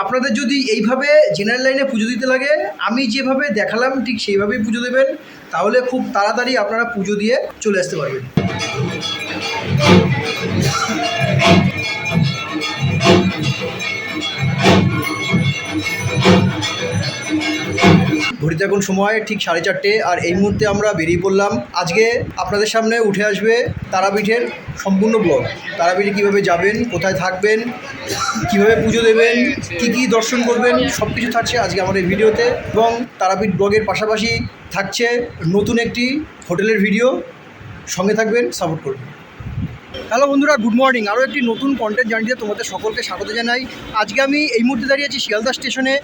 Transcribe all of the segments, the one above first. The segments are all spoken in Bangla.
আপনাদের যদি এইভাবে জেনারেল লাইনে পুজো দিতে লাগে, আমি যেভাবে দেখালাম ঠিক সেইভাবেই পুজো দেবেন, তাহলে খুব তাড়াতাড়ি আপনারা পুজো দিয়ে চলে আসতে পারবেন। ঘড়িতে এখন সময় ঠিক 4:30, আর এই মুহূর্তে আমরা বেরিয়ে পড়লাম। আজকে আপনাদের সামনে উঠে আসবে তারাপীঠের সম্পূর্ণ ব্লগ। তারাপীঠে কীভাবে যাবেন, কোথায় থাকবেন, কীভাবে পুজো দেবেন, কি কি দর্শন করবেন, সব কিছু থাকছে আজকে আমার এই ভিডিওতে। এবং তারাপীঠ ব্লগের পাশাপাশি থাকছে নতুন একটি হোটেলের ভিডিও। সঙ্গে থাকবেন, সাপোর্ট করবেন। হ্যালো বন্ধুরা, গুড মর্নিং। আরও একটি নতুন কন্টেন্ট জার্নিতে তোমাদের সকলকে স্বাগত জানাই। আজকে আমি এই মুহূর্তে দাঁড়িয়ে আছি শিয়ালদা স্টেশনে।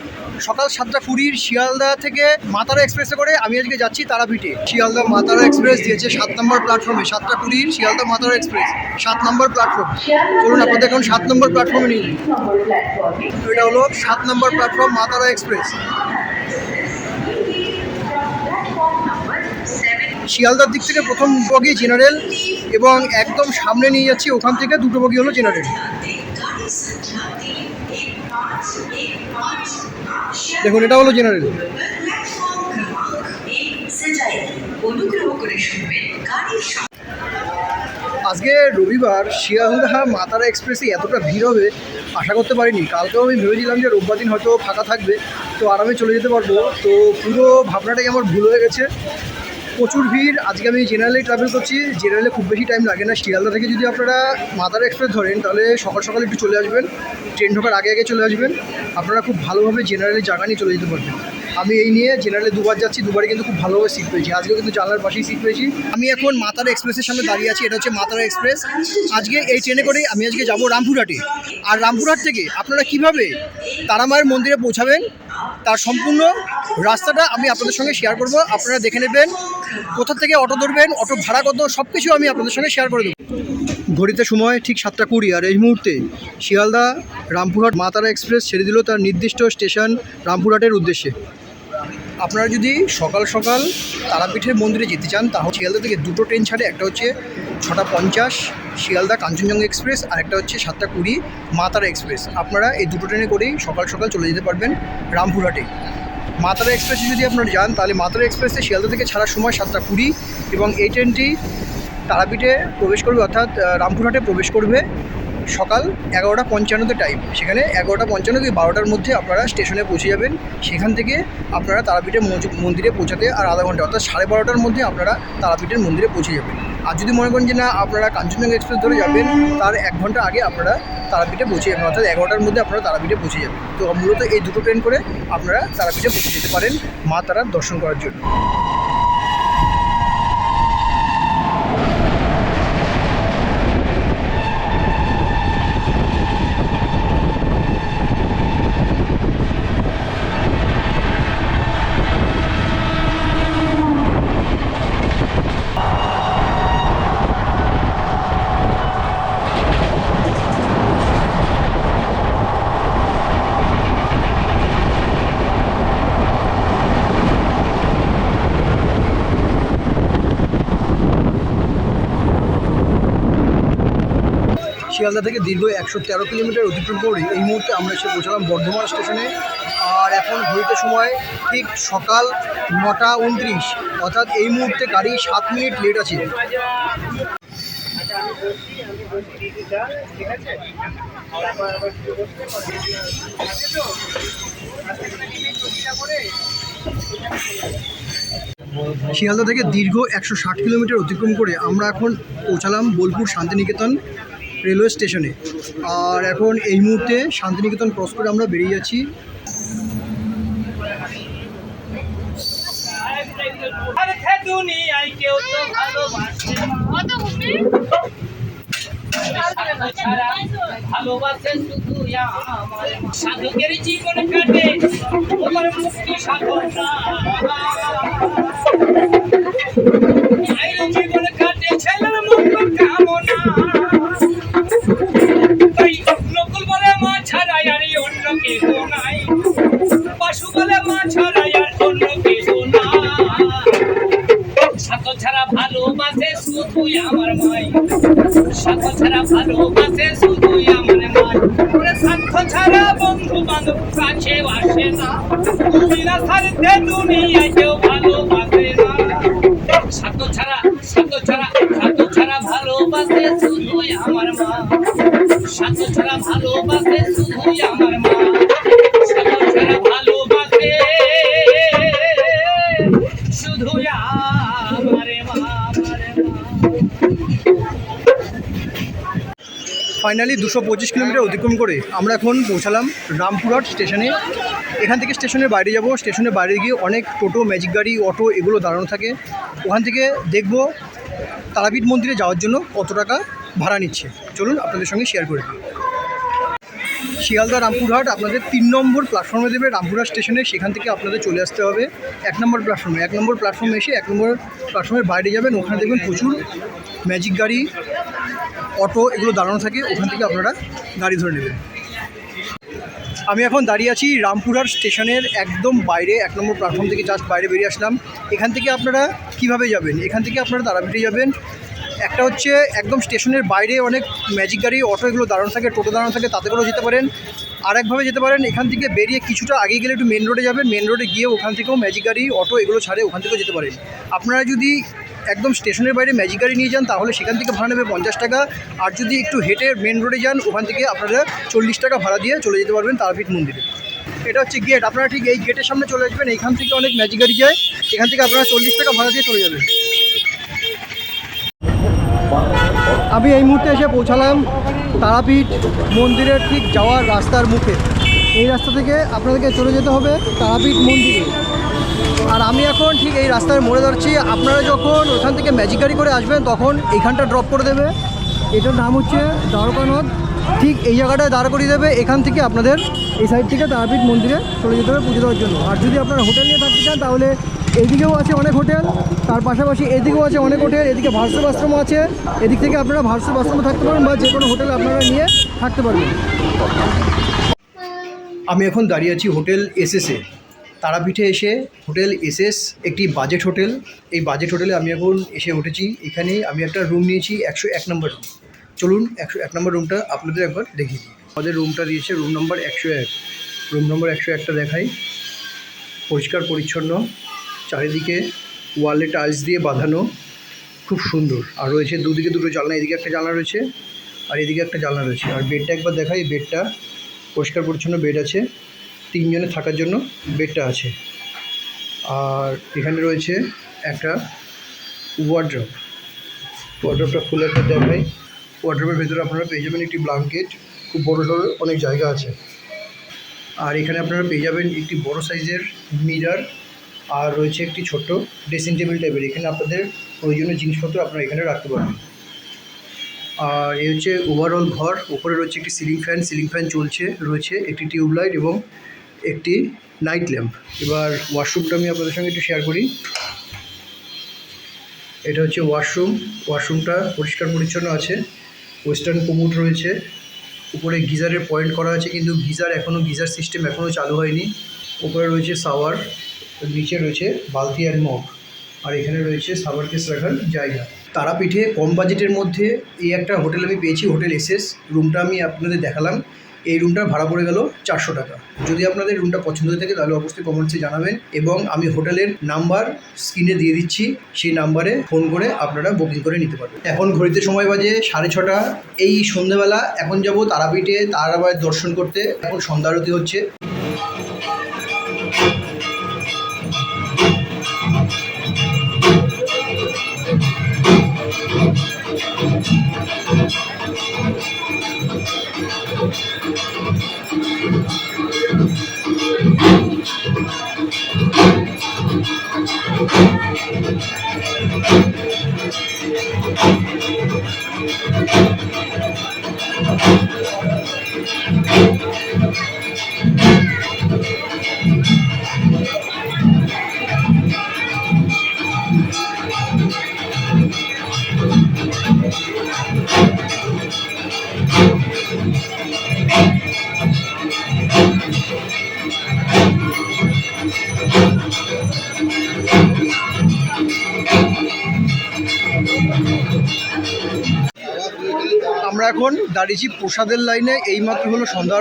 সকাল 7:20 শিয়ালদা থেকে মাতারা এক্সপ্রেসে করে আমি আজকে যাচ্ছি তারাপীঠে। শিয়ালদা মাতারা এক্সপ্রেস দিয়েছে 7 নম্বর প্ল্যাটফর্মে। 7:20 শিয়ালদা মাতারা এক্সপ্রেস 7 নম্বর প্ল্যাটফর্ম। চলুন আপনাদের এখন 7 নম্বর প্ল্যাটফর্মে নিয়ে যাই। এটা হলো 7 নম্বর প্ল্যাটফর্ম মাতারা এক্সপ্রেস। শিয়ালদার দিক থেকে প্রথম বগি জেনারেল, এবং একদম সামনে নিয়ে যাচ্ছি ওখান থেকে দুটো বগি হলো জেনারেল। দেখুন, এটা হলো জেনারেল। আজকে রবিবার, শিয়ালদা মাতারা এক্সপ্রেসে এতটা ভিড় হবে আশা করতে পারিনি। কালকেও আমি ভেবেছিলাম যে রোববার দিন হয়তো ফাঁকা থাকবে, তো আরামে চলে যেতে পারবো। তো পুরো ভাবনাটাই আমার ভুল হয়ে গেছে। প্রচুর ভিড়। আজকে আমি জেনারেলে ট্রাভেল করছি। জেনারেলে খুব বেশি টাইম লাগে না। শিয়ালদা থেকে যদি আপনারা মাতারা এক্সপ্রেস ধরেন, তাহলে সকাল সকাল একটু চলে আসবেন, ট্রেন ঢোকার আগে আগে চলে আসবেন। আপনারা খুব ভালোভাবে জেনারেলে জায়গা নিয়ে চলে যেতে পারবেন। আমি এই নিয়ে জেনারেলে দুবার যাচ্ছি, দুবারই কিন্তু খুব ভালোভাবে সিট পেয়েছি। আজকেও কিন্তু জানলার পাশেই সিট পেয়েছি। আমি এখন মাতারা এক্সপ্রেসের সামনে দাঁড়িয়ে আছি। এটা হচ্ছে মাতারা এক্সপ্রেস। আজকে এই ট্রেনে করেই আমি আজকে যাবো রামপুরহাটে। আর রামপুরহাট থেকে আপনারা কিভাবে তারামায়ের মন্দিরে পৌঁছাবেন তার সম্পূর্ণ রাস্তাটা আমি আপনাদের সঙ্গে শেয়ার করব। আপনারা দেখে নেবেন কোথা থেকে অটো ধরবেন, অটো ভাড়া কত, সব কিছু আমি আপনাদের সঙ্গে শেয়ার করে দেবো। ঘড়িতে সময় ঠিক 7:20, আর এই মুহূর্তে শিয়ালদা রামপুরহাট মাতারা এক্সপ্রেস ছেড়ে দিল তার নির্দিষ্ট স্টেশন রামপুরহাটের উদ্দেশ্যে। আপনারা যদি সকাল সকাল তারাপীঠের মন্দিরে যেতে চান, তাহলে শিয়ালদা থেকে দুটো ট্রেন ছাড়ে। একটা হচ্ছে 6:50 শিয়ালদা কাঞ্চনজঙ্ঘা এক্সপ্রেস, আর একটা হচ্ছে 7:20 মাতারা এক্সপ্রেস। আপনারা এই দুটো ট্রেনে করেই সকাল সকাল চলে যেতে পারবেন রামপুরহাটে। মাতারা এক্সপ্রেসে যদি আপনারা যান, তাহলে মাতারা এক্সপ্রেসে শিয়ালদা থেকে ছাড়ার সময় 7:20, এবং এই ট্রেনটি তারাপীঠে প্রবেশ করবে, অর্থাৎ রামপুরহাটে প্রবেশ করবে সকাল 11:55 টাইম। সেখানে 11:55 থেকে 12টার মধ্যে আপনারা স্টেশনে পৌঁছে যাবেন। সেখান থেকে আপনারা তারাপীঠের মন্দিরে পৌঁছাতে আর আধা ঘন্টা, অর্থাৎ 12:30টার মধ্যে আপনারা তারাপীঠের মন্দিরে পৌঁছে যাবেন। আর যদি মনে করেন যে না, আপনারা কাঞ্চনজঙ্ঘা এক্সপ্রেস ধরে যাবেন, তার 1 ঘন্টা আগে আপনারা তারাপীঠে পৌঁছে যাবেন, অর্থাৎ 11টার মধ্যে আপনারা তারাপীঠে পৌঁছে যাবেন। তো মূলত এই দুটো ট্রেন করে আপনারা তারাপীঠে পৌঁছে যেতে পারেন মা তারার দর্শন করার জন্য। শিয়ালদা থেকে দীর্ঘ 113 কিলোমিটার অতিক্রম করে এই মুহূর্তে আমরা এসে পৌঁছালাম বর্ধমান স্টেশনে। আর এখন ঘড়িতে সময় ঠিক সকাল 9:29, অর্থাৎ এই মুহূর্তে গাড়ি 7 মিনিট লেট আছে। শিয়ালদা থেকে দীর্ঘ 160 কিলোমিটার অতিক্রম করে আমরা এখন পৌঁছালাম বোলপুর শান্তিনিকেতন রেলওয়ে স্টেশনে। আর এখন এই মুহূর্তে শান্তিনিকেতন ক্রস করে আমরা বেরিয়ে যাচ্ছি। ভালোবাসে শুধু আমার সাধকের জীবন কাটে, তোমার মুক্তি সাধনা জীবন কাটে ছেলের মুক্ত কামনা। তাই নকুল বলে মা ছাড়াই আর অন্য কেহ নাই, পশু বলে মা ছাড়াই আর অন্য কেহ নাই। সাত ছাড়া ভালোবাসে শুধুই আমার মাই, সাত ছাড়া ভালোবাসে শুধুই আমার মাই। সাত ছাড়া বন্ধু বান্ধব কাছে আসে না, বিনা স্বার্থে দুনিয়ায় কেউ ভালোবাসে না। স্বার্থ ছাড়া ভালোবাসে শুধুই আমার মা, স্বার্থ ছাড়া ভালোবাসে শুধুই আমার মা, স্বার্থ ছাড়া ভালোবাসে শুধুই আমার মা। ফাইনালি 225 কিলোমিটার অতিক্রম করে আমরা এখন পৌঁছালাম রামপুরহাট স্টেশনে। এখান থেকে স্টেশনের বাইরে যাব। স্টেশনের বাইরে গিয়ে অনেক টোটো, ম্যাজিক গাড়ি, অটো এগুলো দাঁড়ানো থাকে। ওখান থেকে দেখব তারাপীঠ মন্দিরে যাওয়ার জন্য কত টাকা ভাড়া নিচ্ছে। চলুন আপনাদের সঙ্গে শেয়ার করে দিই। শিয়ালদা রামপুরহাট আপনাদের 3 নম্বর প্ল্যাটফর্মে দেবে রামপুরহাট স্টেশনে। সেখান থেকে আপনাদের চলে আসতে হবে 1 নম্বর প্ল্যাটফর্মে। 1 নম্বর প্ল্যাটফর্মে এসে 1 নম্বর প্ল্যাটফর্মের বাইরে যাবেন। ওখানে দেখবেন প্রচুর ম্যাজিক গাড়ি, অটো এগুলো দাঁড়ানো থাকে। ওখান থেকে আপনারা গাড়ি ধরে নেবেন। আমি এখন দাঁড়িয়ে আছি রামপুরহাট স্টেশনের একদম বাইরে, 1 নম্বর প্ল্যাটফর্ম থেকে জাস্ট বাইরে বেরিয়ে আসলাম। এখান থেকে আপনারা কিভাবে যাবেন? এখান থেকে আপনারা তারাপীঠে যাবেন। একটা হচ্ছে একদম স্টেশনের বাইরে অনেক ম্যাজিক গাড়ি, অটো এগুলো দাঁড়ানো থাকে, টোটো দাঁড়ানো থাকে, তাতে করেও যেতে পারেন। আর একভাবে যেতে পারেন, এখান থেকে বেরিয়ে কিছুটা আগে গেলে একটু মেন রোডে যাবেন। মেন রোডে গিয়ে ওখান থেকেও ম্যাজিক গাড়ি, অটো এগুলো ছাড়ে, ওখান থেকেও যেতে পারেন। আপনারা যদি একদম স্টেশনের বাইরে ম্যাজিক গাড়ি নিয়ে যান তাহলে সেখান থেকে ভাড়া নেবে 50 টাকা। আর যদি একটু হেঁটে মেন রোডে যান ওখান থেকে আপনারা 40 টাকা ভাড়া দিয়ে চলে যেতে পারবেন তারাপীঠ মন্দিরে। এটা হচ্ছে গেট। আপনারা ঠিক এই গেটের সামনে চলে আসবেন। এইখান থেকে অনেক ম্যাজিক গাড়ি যায়। এখান থেকে আপনারা 40 টাকা ভাড়া দিয়ে চলে যাবেন। আমি এই মুহূর্তে এসে পৌঁছালাম তারাপীঠ মন্দিরের ঠিক যাওয়ার রাস্তার মুখে। এই রাস্তা থেকে আপনাদেরকে চলে যেতে হবে তারাপীঠ মন্দিরে। আর আমি এখন ঠিক এই রাস্তার মোড়ে দাঁড়াচ্ছি। আপনারা যখন ওখান থেকে ম্যাজিক গাড়ি করে আসবেন তখন এইখানটা ড্রপ করে দেবে। এটার নাম হচ্ছে দ্বারকানাথ। ঠিক এই জায়গাটায় দাঁড় করিয়ে দেবে। এখান থেকে আপনাদের এই সাইড থেকে তারাপীঠ মন্দিরে চলে যেতে হবে পুজো দেওয়ার জন্য। আর যদি আপনারা হোটেল নিয়ে থাকতে চান তাহলে এদিকেও আছে অনেক হোটেল, তার পাশাপাশি এদিকেও আছে অনেক হোটেল। এদিকে ভার্সব আশ্রমও আছে। এদিক থেকে আপনারা ভার্সব আশ্রমে থাকতে পারেন বা যে কোনো হোটেল আপনারা নিয়ে থাকতে পারবেন। আমি এখন দাঁড়িয়ে আছি হোটেল এসএসে। তারাপীঠে এসে হোটেল এসএস একটি বাজেট হোটেল। এই বাজেট হোটেলে আমি এখন এসে উঠেছি। এখানে আমি একটা রুম নিয়েছি, 101 নম্বর রুম। চলুন 101 নম্বর রুমটা আপনাদের একবার দেখিয়ে দিই। আমাদের রুমটা দিয়েছে রুম নম্বর 101। রুম নম্বর 101টা দেখাই। পরিষ্কার পরিচ্ছন্ন, চারিদিকে ওয়ালে টাইলস দিয়ে বাঁধানো, খুব সুন্দর। আর রয়েছে দুদিকে দুটো জানলা, এদিকে একটা জানলা রয়েছে আর এদিকে একটা জানলা রয়েছে। আর বেডটা একবার দেখাই। বেডটা পরিষ্কার পরিচ্ছন্ন বেড আছে, 3 জনে থাকার জন্য বেডটা আছে। আর এখানে রয়েছে একটা ওয়ার্ড্রপ। ওয়ার্ড্রপটা খুলে একটা দেখাই। ওয়ার্ড্রপের ভেতরে আপনারা পেয়ে যাবেন একটি ব্ল্যাঙ্কেট, খুব বড় সড়ো অনেক জায়গা আছে। আর এখানে আপনারা পেয়ে যাবেন একটি বড় সাইজের মিরর। আর রয়েছে একটি ছোট্ট ড্রেসিং টেবিল টাইপের। এখানে আপনাদের প্রয়োজনীয় জিনিসপত্র আপনারা এখানে রাখতে পারবেন। আর এই হচ্ছে ওভারঅল ঘর। উপরে রয়েছে একটি সিলিং ফ্যান চলছে, রয়েছে একটি টিউবলাইট এবং একটি নাইট ল্যাম্প। এবার ওয়াশরুমটা আমি আপনাদের সঙ্গে একটু শেয়ার করি। এটা হচ্ছে ওয়াশরুমটা পরিষ্কার পরিচ্ছন্ন আছে। ওয়েস্টার্ন কোমোড রয়েছে, উপরে গিজারের পয়েন্ট করা আছে, কিন্তু গিজার সিস্টেম এখনও চালু হয়নি। উপরে রয়েছে শাওয়ার, নিচে রয়েছে বালতি অ্যান্ড মগ। আর এখানে রয়েছে সাবান কেস রাখার জায়গা। তারাপীঠে কম বাজেটের মধ্যে এই একটা হোটেল আমি পেয়েছি, হোটেল এসএস। রুমটা আমি আপনাদের দেখালাম। এই রুমটার ভাড়া পড়ে গেল 400 টাকা। যদি আপনাদের রুমটা পছন্দ হয়ে থাকে তাহলে অবশ্যই কমেন্টসে জানাবেন। এবং আমি হোটেলের নাম্বার স্ক্রিনে দিয়ে দিচ্ছি, সেই নাম্বারে ফোন করে আপনারা বুকিং করে নিতে পারবেন। এখন ঘড়িতে সময় বাজে 6:30। এই সন্ধ্যেবেলা এখন যাব তারাপীঠে তারাবাইয়ের দর্শন করতে। এখন সন্ধ্যা আরতি হচ্ছে। আমরা এখন দাঁড়িয়েছি প্রসাদের লাইনে। এইমাত্র হলো সন্ধ্যা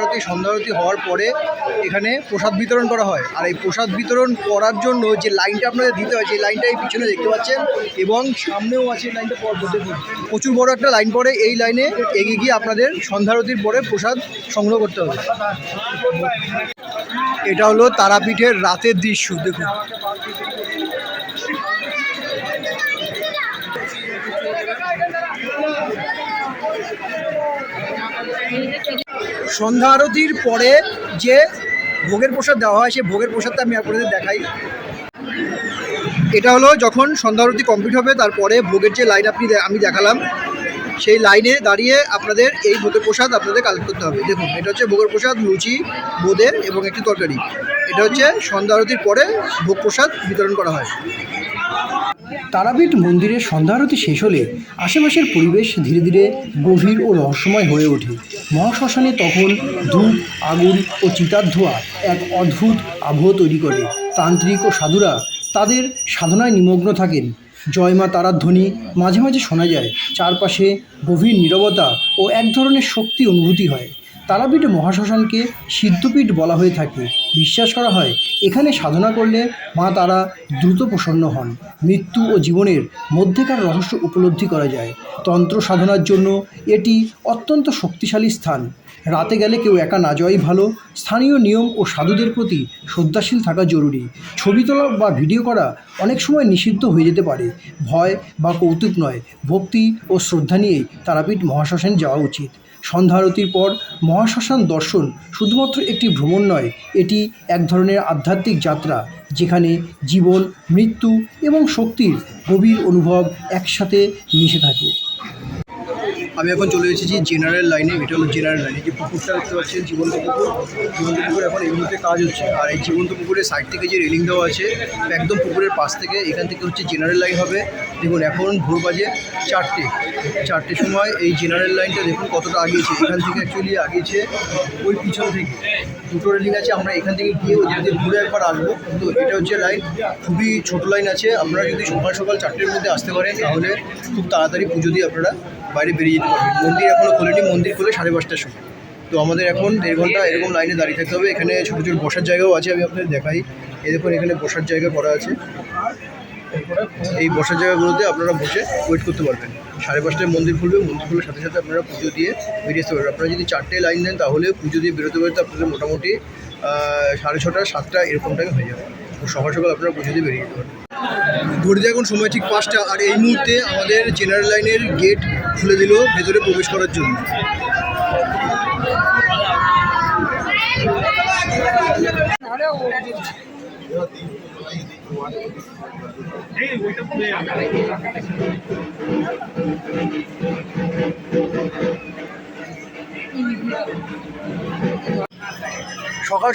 আরতি হওয়ার পরে এখানে প্রসাদ বিতরণ করা হয়। আর এই প্রসাদ বিতরণ করার জন্য যে লাইনটা আপনাদের দিতে হয় সেই লাইনটা এই পিছনে দেখতে পাচ্ছেন, এবং সামনেও আছে এই লাইনটা প্রচুর বড় একটা লাইন পড়ে। এই লাইনে এগিয়ে গিয়ে আপনাদের সন্ধ্যা আরতির পরে প্রসাদ সংগ্রহ করতে হবে। এটা হলো তারাপীঠের রাতের দৃশ্য, দেখুন। সন্ধ্যা আরতির পরে যে ভোগের প্রসাদ দেওয়া হয় সেই ভোগের প্রসাদটা আমি আপনাদের দেখাই। এটা হলো যখন সন্ধ্যা আরতি কমপ্লিট হবে তারপরে ভোগের যে লাইন আমি দেখালাম, সেই লাইনে দাঁড়িয়ে আপনাদের এই ভোগের প্রসাদ আপনাদের কালেক্ট করতে হবে। দেখুন, এটা হচ্ছে ভোগের প্রসাদ, লুচি, বোঁদের এবং একটি তরকারি। এটা হচ্ছে সন্ধ্যা আরতির পরে ভোগ প্রসাদ বিতরণ করা হয়। তারাপীঠ মন্দিরের সন্ধ্যা আরতি শেষ হলে আশেপাশের পরিবেশ ধীরে ধীরে গভীর ও রহস্যময় হয়ে ওঠে। মহাশ্মশানে তখন ধূপ, আগুন ও চিতার ধোঁয়া এক অদ্ভুত আবহ তৈরি করে। তান্ত্রিক ও সাধুরা তাদের সাধনায় নিমগ্ন থাকেন। জয় মা তারার ধ্বনি মাঝে মাঝে শোনা যায়। চারপাশে গভীর নীরবতা ও এক ধরনের শক্তি অনুভূতি হয়। তারাপীঠে মহাশ্মশানকে সিদ্ধপীঠ বলা হয়ে থাকে। বিশ্বাস করা হয় এখানে সাধনা করলে মা তারা দ্রুত প্রসন্ন হন। মৃত্যু ও জীবনের মধ্যেকার রহস্য উপলব্ধি করা যায়। তন্ত্র সাধনার জন্য এটি অত্যন্ত শক্তিশালী স্থান। রাতে গেলে কেউ একা না যাওয়াই ভালো। স্থানীয় নিয়ম ও সাধুদের প্রতি শ্রদ্ধাশীল থাকা জরুরি। ছবি তোলা বা ভিডিও করা অনেক সময় নিষিদ্ধ হয়ে যেতে পারে। ভয় বা কৌতুক নয়, ভক্তি ও শ্রদ্ধা নিয়েই তারাপীঠ মহাশ্মশানে যাওয়া উচিত। সন্ধ্যা আরতির পর মহাশ্মশান দর্শন শুধুমাত্র একটি ভ্রমণ নয়, এটি এক ধরনের আধ্যাত্মিক যাত্রা, যেখানে জীবন, মৃত্যু এবং শক্তির গভীর অনুভব একসাথে মিশে থাকে। আমি এখন চলে এসেছি জেনারেল লাইনে। এটা হলো জেনারেল লাইনে যে পুকুরটা দেখতে পাচ্ছেন, জীবন্ত পুকুর এখন এই মুহূর্তে কাজ হচ্ছে। আর এই জীবন্ত পুকুরের সাইড থেকে যে রেলিং দেওয়া আছে একদম পুকুরের পাশ থেকে, এখান থেকে হচ্ছে জেনারেল লাইন হবে। দেখুন, এখন ভোর বাজে 4টে সময়। এই জেনারেল লাইনটা দেখুন কতটা আগিয়েছে। এখান থেকে অ্যাকচুয়ালি আগিয়েছে ওই পিছন থেকে দুটো রেলিং আছে। আমরা এখান থেকে গিয়ে ওদিকে ঘুরে একবার আসবো। তো এটা হচ্ছে লাইন, খুবই ছোট লাইন আছে। আপনারা যদি সকাল 4টের মধ্যে আসতে পারেন তাহলে খুব তাড়াতাড়ি পুজো দিয়ে আপনারা বাইরে বেরিয়ে যেতে পারবেন। মন্দির এখনও খোলেনি, মন্দির খোলে 5:30টার সময়। তো আমাদের এখন 1.5 ঘন্টা এরকম লাইনে দাঁড়িয়ে থাকতে হবে। এখানে ছোটো ছোটো বসার জায়গাও আছে, আমি আপনাদের দেখাই। এই দেখুন, এখানে বসার জায়গা করা আছে। এই বসার জায়গাগুলোতে আপনারা বসে ওয়েট করতে পারবেন। 5:30টায় মন্দির খুলবে, মন্দির খুলে সাথে সাথে আপনারা পুজো দিয়ে বেরিয়ে আসতে পারবেন। আপনারা যদি 4টে লাইন দেন তাহলে পুজো দিয়ে বেরোতে বেরোতে আপনাদের মোটামুটি 6:30, 7টা এরকম টাইম হয়ে যাবে। তো সকাল আপনারা পুজো দিয়ে বেরিয়ে যেতে পারবেন। ঘড়িতে এখন সময় ঠিক 5টা। আর এই মুহূর্তে আমাদের জেনারেল লাইনের গেট খুলে দিল ভেতরে প্রবেশ করার জন্য।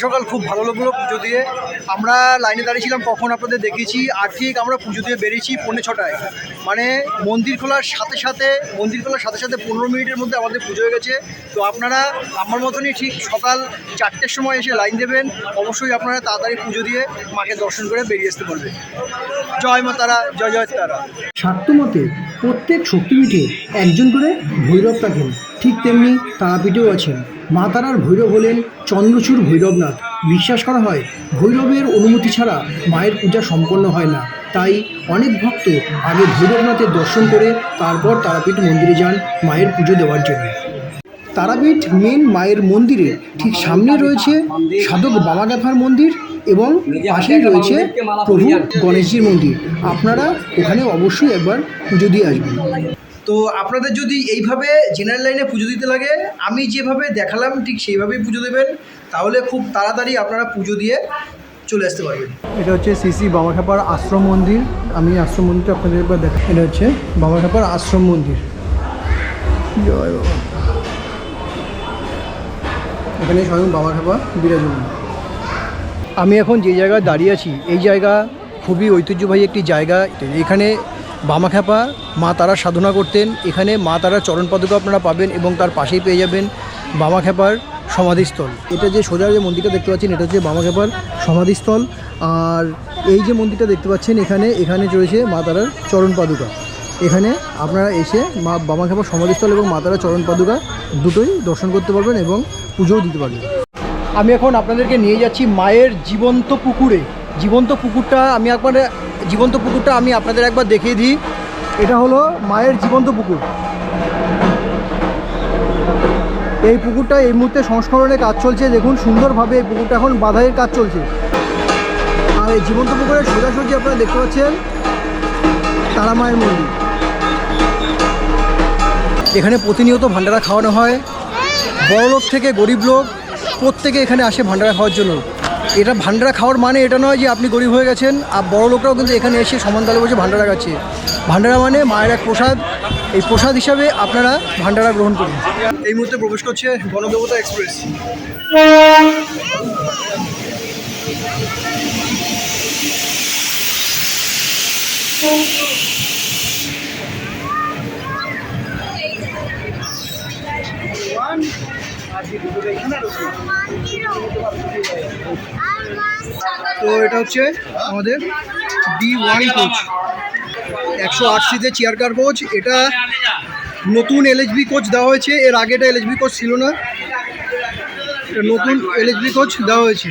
সকাল খুব ভালো লাগলো পুজো দিয়ে। আমরা লাইনে দাঁড়িয়েছিলাম কখন আপনাদের দেখিয়েছি, আর ঠিক আমরা পুজো দিয়ে বেরিয়েছি 6:45। মানে মন্দির খোলার সাথে সাথে 15 মিনিটের মধ্যে আমাদের পুজো হয়ে গেছে। তো আপনারা আমার মতনই ঠিক সকাল 4টের সময় এসে লাইন দেবেন। অবশ্যই আপনারা তাড়াতাড়ি পুজো দিয়ে মাকে দর্শন করে বেরিয়ে আসতে পারবেন। জয় মা তারা, জয় জয় তারা। শাক্তমতে প্রত্যেক শক্তিপীঠে একজন করে ভৈরব থাকেন, ঠিক তেমনি তারাপীঠেও আছেন। মা তারার ভৈরব হলেন চন্দ্রচূড় ভৈরবনাথ। বিশ্বাস করা হয় ভৈরবের অনুমতি ছাড়া মায়ের পূজা সম্পন্ন হয় না। তাই অনেক ভক্ত আগে ভৈরবনাথের দর্শন করে তারপর তারাপীঠ মন্দিরে যান মায়ের পুজো দেওয়ার জন্য। তারাপীঠ মেন মায়ের মন্দিরে ঠিক সামনে রয়েছে সাধক বামাখ্যাপার মন্দির এবং পাশেই রয়েছে প্রভু গণেশজির মন্দির। আপনারা ওখানে অবশ্যই একবার পুজো দিয়ে আসবেন। তো আপনাদের যদি এইভাবে জেনারেল লাইনে পুজো দিতে লাগে, আমি যেভাবে দেখালাম ঠিক সেইভাবেই পুজো দেবেন, তাহলে খুব তাড়াতাড়ি আপনারা পুজো দিয়ে চলে আসতে পারবেন। এটা হচ্ছে শ্রী বামাখ্যাপার আশ্রম মন্দির। আমি আশ্রম মন্দিরটা আপনাদের একবার দেখা। এটা হচ্ছে বামাখ্যাপার আশ্রম মন্দির। জয় বাবা। এখানে স্বয়ং বামাখ্যাপা বিরাজমান। আমি এখন যে জায়গায় দাঁড়িয়ে আছি এই জায়গা খুবই ঐতিহ্যবাহী একটি জায়গা। এখানে বামাখ্যাপা মা তারা সাধনা করতেন। এখানে মা তারার চরণ পাদুকা আপনারা পাবেন এবং তার পাশেই পেয়ে যাবেন বামাখ্যাপার সমাধিস্থল। এটা যে সোজা যে মন্দিরটা দেখতে পাচ্ছেন এটা হচ্ছে বামাখ্যাপার সমাধিস্থল। আর এই যে মন্দিরটা দেখতে পাচ্ছেন এখানে রয়েছে মা তারার চরণ পাদুকা। এখানে আপনারা এসে মা বামা খেপার সমাধিস্থল এবং মাতারা চরণ পাদুকা দুটোই দর্শন করতে পারবেন এবং পুজোও দিতে পারবেন। আমি এখন আপনাদেরকে নিয়ে যাচ্ছি মায়ের জীবন্ত পুকুরে। জীবন্ত পুকুরটা আমি আপনাদের একবার দেখিয়ে দিই। এটা হলো মায়ের জীবন্ত পুকুর। এই পুকুরটা এই মুহূর্তে সংস্করণের কাজ চলছে। দেখুন সুন্দরভাবে এই পুকুরটা এখন বাঁধাইয়ের কাজ চলছে। আর এই জীবন্ত পুকুরের সোজাসুজি আপনারা দেখতে পাচ্ছেন তারা মায়ের মন্দির। এখানে প্রতিনিয়ত ভান্ডারা খাওয়ানো হয়। বড়লোক থেকে গরিব লোক প্রত্যেকে এখানে আসে ভান্ডারা খাওয়ার জন্য। এটা ভান্ডারা খাওয়ার মানে এটা নয় যে আপনি গরিব হয়ে গেছেন, আর বড় লোকরাও কিন্তু এখানে এসে সমান তালে বসে ভান্ডারা খাচ্ছে। ভান্ডারা মানে মায়ের এক প্রসাদ। এই প্রসাদ হিসাবে আপনারা ভান্ডারা গ্রহণ করুন। এই মুহূর্তে প্রবেশ করছে গণদেবতা এক্সপ্রেস। তো এটা হচ্ছে আমাদের D1 কোচ, 108 সিতে চেয়ার কার কোচ। এটা নতুন LHB কোচ দেওয়া হয়েছে। এর আগে এটা LHB কোচ ছিল না, এটা নতুন LHB কোচ দেওয়া হয়েছে।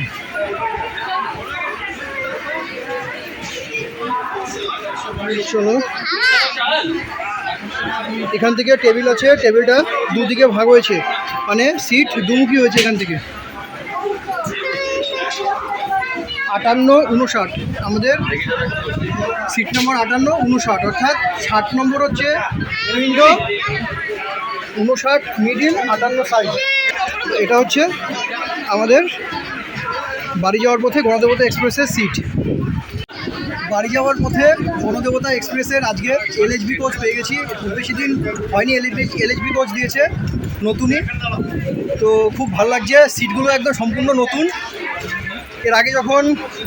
চলো, এখান থেকে টেবিল আছে, টেবিলটা দুদিকে ভাগ হয়েছে, মানে সিট দুমুখী হয়েছে। এখান থেকে 58-59 আমাদের সিট নম্বর 58-59, অর্থাৎ 60 নম্বর হচ্ছে উইন্ডো, 59 মিডিল, 58 সাইড। এটা হচ্ছে আমাদের বাড়ি যাওয়ার পথে গণদেবতা এক্সপ্রেসের সিট। বাড়ি যাওয়ার পথে গণদেবতা এক্সপ্রেসের আজকে LHB কোচ পেয়ে গেছি। খুব বেশি দিন হয়নি LHB কোচ দিয়েছে নতুনই, তো খুব ভালো লাগছে। সিটগুলো একদম সম্পূর্ণ নতুন। এর আগে যখন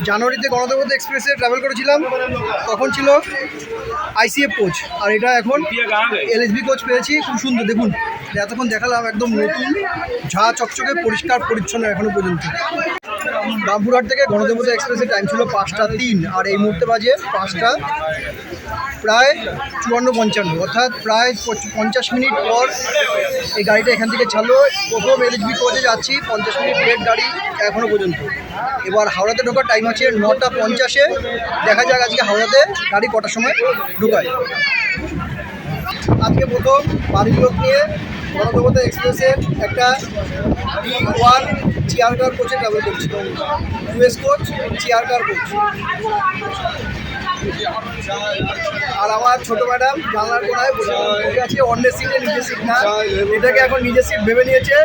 জানুয়ারিতে গণদেবতা এক্সপ্রেসে ট্রাভেল করেছিলাম তখন ছিল ICF কোচ, আর এটা এখন LHB কোচ পেয়েছি। খুব সুন্দর, দেখুন এতক্ষণ দেখালাম, একদম নতুন, ঝা চকচকে, পরিষ্কার পরিচ্ছন্ন এখনও পর্যন্ত। রামপুরহাট থেকে গণদেবতা এক্সপ্রেসের টাইম ছিল 5টা 3, আর এই মুহূর্তে বাজে 5টা প্রায় 54-55, অর্থাৎ প্রায় 50 মিনিট পর এই গাড়িটা এখান থেকে ছাড়লো। প্রথম LHB কোচে যাচ্ছি, 50 মিনিট লেট গাড়ি এখনও পর্যন্ত। এবার হাওড়াতে ঢোকার টাইম আছে 9টা 50-এ। দেখা যাক আজকে হাওড়াতে গাড়ি কটার সময় ঢোকায়। আজকে প্রথম বাড়ির লোক নিয়ে গণদেবতা এক্সপ্রেসের একটা D1 চেয়ার কার কোচে ট্রাভেল করছি। US coach, chair car coach. আর আমার ছোটো ম্যাডাম জানলার কোনায় বসে আছে, অন্যের সিটে, নিজের সিট না। এটাকে এখন নিজের সিট ভেবে নিয়েছে।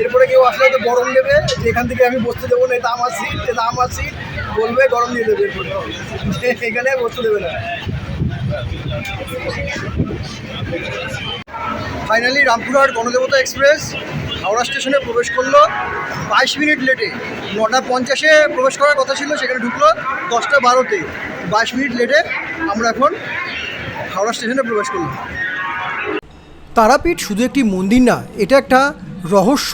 এরপরে কেউ আসলে তো গরম দেবে, এখান থেকে আমি বসতে দেবো না, এটা আমার সিট, এটা আমার সিট বলবে, গরম দিয়ে দেবে, এখানে বসতে দেবে না। ফাইনালি রামপুরহাট গণদেবতা এক্সপ্রেস হাওড়া স্টেশনে প্রবেশ করলো 22 মিনিট লেটে। 9টা 50-এ প্রবেশ করার কথা ছিল, সেখানে ঢুকলো 10টা 12-তে। 22 মিনিট লেটে আমরা এখন হাওড়া স্টেশনে প্রবেশ করলাম। তারাপীঠ শুধু একটি মন্দির না, এটা একটা রহস্য,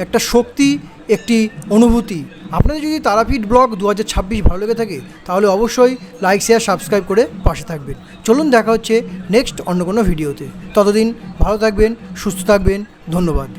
একটা শক্তি, একটি অনুভূতি। আপনাদের যদি তারাপীঠ ব্লগ 2026 ভালো লেগে থাকে তাহলে অবশ্যই লাইক, শেয়ার, সাবস্ক্রাইব করে পাশে থাকবেন। চলুন দেখা হচ্ছে নেক্সট অন্য কোনো ভিডিওতে। ততদিন ভালো থাকবেন, সুস্থ থাকবেন। ধন্যবাদ।